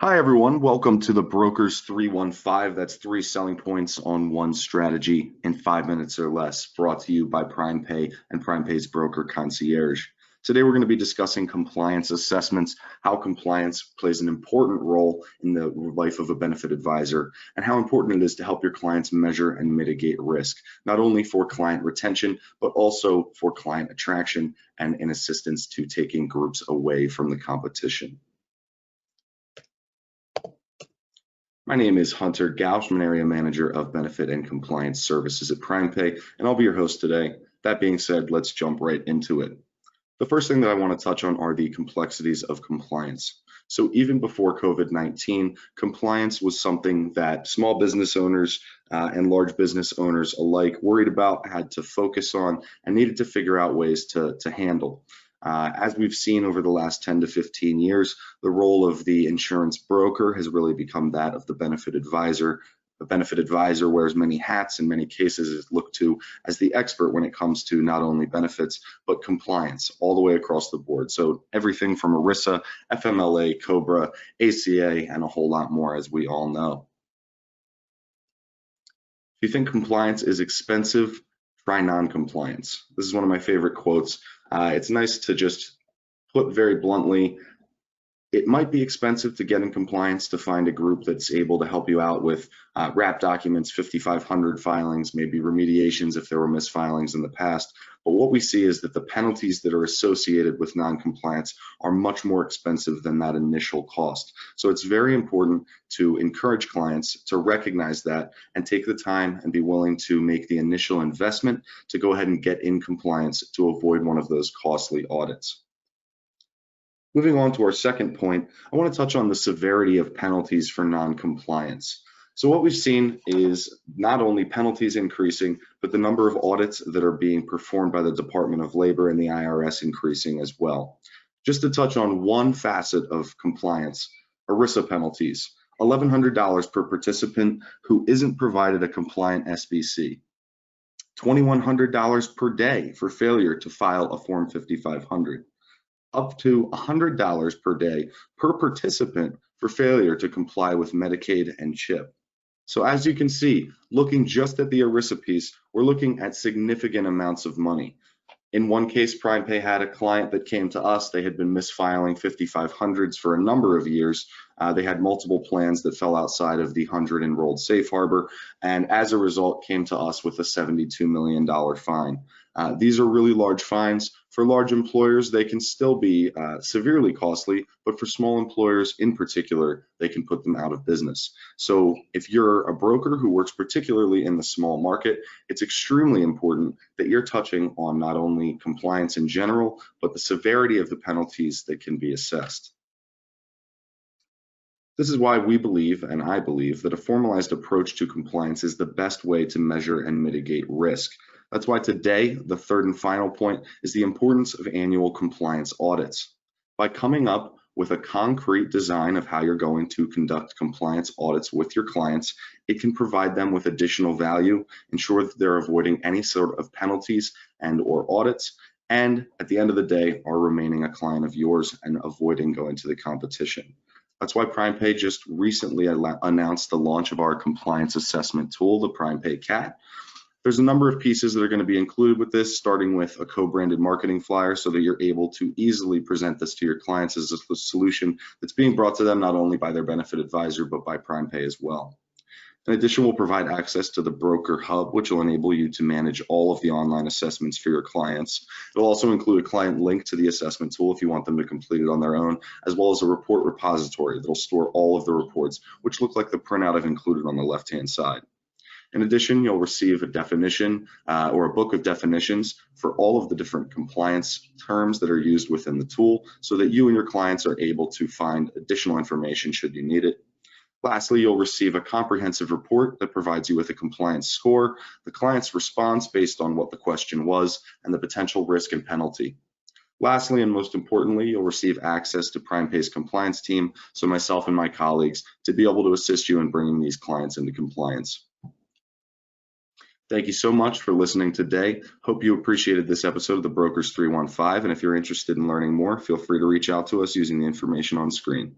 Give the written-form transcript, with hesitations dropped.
Hi, everyone. Welcome to the Brokers 315. That's three selling points on one strategy in 5 minutes or less, brought to you by PrimePay and PrimePay's broker concierge. Today, we're going to be discussing compliance assessments, how compliance plays an important role in the life of a benefit advisor, and how important it is to help your clients measure and mitigate risk, not only for client retention, but also for client attraction and in assistance to taking groups away from the competition. My name is Hunter Gausch. I'm an area manager of benefit and compliance services at PrimePay, and I'll be your host today. That being said, let's jump right into it. The first thing that I want to touch on are the complexities of compliance. So even before COVID-19, compliance was something that small business owners and large business owners alike worried about, had to focus on, and needed to figure out ways to handle. As we've seen over the last 10 to 15 years, the role of the insurance broker has really become that of the benefit advisor. The benefit advisor wears many hats. In many cases is looked to as the expert when it comes to not only benefits, but compliance all the way across the board. So everything from ERISA, FMLA, COBRA, ACA, and a whole lot more, as we all know. If you think compliance is expensive, try non-compliance. This is one of my favorite quotes. It's nice to just put very bluntly, it might be expensive to get in compliance to find a group that's able to help you out with wrap documents, 5,500 filings, maybe remediations if there were misfilings in the past. But what we see is that the penalties that are associated with non-compliance are much more expensive than that initial cost. So it's very important to encourage clients to recognize that and take the time and be willing to make the initial investment to go ahead and get in compliance to avoid one of those costly audits. Moving on to our second point, I want to touch on the severity of penalties for non-compliance. So what we've seen is not only penalties increasing, but the number of audits that are being performed by the Department of Labor and the IRS increasing as well. Just to touch on one facet of compliance, ERISA penalties, $1,100 per participant who isn't provided a compliant SBC, $2,100 per day for failure to file a Form 5500. Up to $100 per day per participant for failure to comply with Medicaid and CHIP. So as you can see, looking just at the ERISA piece, we're looking at significant amounts of money. In one case, PrimePay had a client that came to us. They had been misfiling 5500s for a number of years. They had multiple plans that fell outside of the 100 enrolled safe harbor, and as a result came to us with a $72 million fine. These are really large fines. For large employers, they can still be severely costly, but for small employers in particular, they can put them out of business. So if you're a broker who works particularly in the small market, it's extremely important that you're touching on not only compliance in general, but the severity of the penalties that can be assessed. This is why we believe, and I believe, that a formalized approach to compliance is the best way to measure and mitigate risk. That's why today, the third and final point is the importance of annual compliance audits. By coming up with a concrete design of how you're going to conduct compliance audits with your clients, it can provide them with additional value, ensure that they're avoiding any sort of penalties and/or audits, and at the end of the day, are remaining a client of yours and avoiding going to the competition. That's why PrimePay just recently announced the launch of our compliance assessment tool, the PrimePay CAT. There's a number of pieces that are going to be included with this, starting with a co-branded marketing flyer so that you're able to easily present this to your clients as a solution that's being brought to them not only by their benefit advisor, but by PrimePay as well. In addition, we'll provide access to the broker hub, which will enable you to manage all of the online assessments for your clients. It'll also include a client link to the assessment tool if you want them to complete it on their own, as well as a report repository that'll store all of the reports, which look like the printout I've included on the left-hand side. In addition, you'll receive a definition or a book of definitions for all of the different compliance terms that are used within the tool so that you and your clients are able to find additional information should you need it. Lastly, you'll receive a comprehensive report that provides you with a compliance score, the client's response based on what the question was, and the potential risk and penalty. Lastly, and most importantly, you'll receive access to PrimePay's compliance team, so myself and my colleagues, to be able to assist you in bringing these clients into compliance. Thank you so much for listening today. Hope you appreciated this episode of the Brokers 315, and if you're interested in learning more, feel free to reach out to us using the information on screen.